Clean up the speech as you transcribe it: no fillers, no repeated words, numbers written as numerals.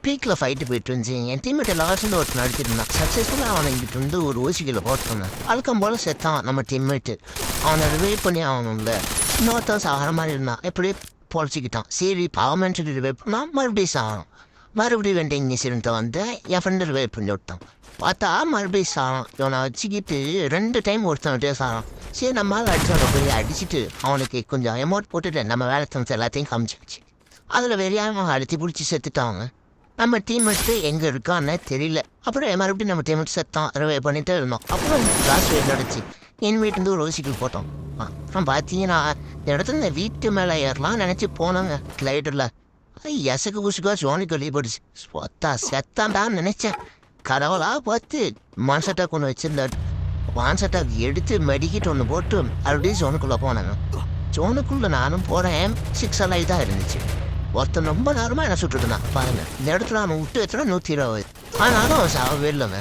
பீக்கில் ஃபைட்டு போயிட்டு இருந்துச்சு. என் டீம்மேட் லாஸ்ட்னு ஒருத்தர் நடத்திட்டு சக்ஸஸ்ஃபுல்லாக அவனை இங்கிட்டு வந்து ஒரு ஊசிகளை போட்டுருந்தேன். அழுக்கம் போல் செத்தான் நம்ம டீம்மேட்டு. அவனை ரிவைவ் பண்ணி ஆகணும்ல. இன்னொருத்தன் சாகிற மாதிரி இருந்தான். எப்படியே பொழைச்சிக்கிட்டான். சரி பாவமேன்னு சொல்லி ரிவைவ் பண்ணால் மறுபடியும் சாகணும். மறுபடியும் வெண்டிங் இன்சிடென்ட்டை வந்து என் ஃப்ரெண்டு ரிவைவ் பண்ணி விட்டான். பார்த்தா மறுபடியும் சாகம். இவனை வச்சுக்கிட்டு 2 டைம் ஒருத்தன் சாகம். சரி நம்மளால் அடிச்சவனை போய் அடிச்சுட்டு அவனுக்கு கொஞ்சம் அமௌண்ட் போட்டுட்டு நம்ம வேலை தந்து எல்லாத்தையும் காமிச்சிச்சு. அதில் வெறியாமல் அழுத்தி பிடிச்சி செத்துட்டாங்க. நம்ம டீம்மேட்டு எங்கே இருக்கான்னு தெரியல. அப்புறம் மறுபடியும் நம்ம டீம்மேட் செத்தான். ரிவைவ் பண்ணிகிட்டே இருந்தோம். அப்புறம் கிளாஸ் வெயிட் என் வீட்டிலேருந்து ஒரு ஊசிகள் போட்டோம். அப்புறம் பார்த்தீங்கன்னா இந்த இடத்துல இந்த வீட்டு மேலே ஏறலாம் நினச்சி போனாங்க கிளைடரில். எசக்கு ஊசிக்கா ஜோனிக்கு வெளிப்படுச்சு. சொத்தா செத்தான்டான்னு நினச்சேன். கடவுளாக பார்த்து மான்சட்டா கொண்டு வச்சிருந்தாரு. மான்சட்டா எடுத்து மெடிக்கிட்டு ஒன்று போட்டு அப்படியே ஜோனுக்குள்ளே போனாங்க. ஜோனுக்குள்ளே நானும் போகிறேன். 6 அலை தான் இருந்துச்சு. ஒருத்தன் ரொம்ப நேரமாக என்ன சுட்டுட்டு இருந்தான் பாருங்க. இந்த இடத்துல அவன் விட்டு வச்சுனா 120. ஆனாலும் அவன் சாகவே இல்லைங்க.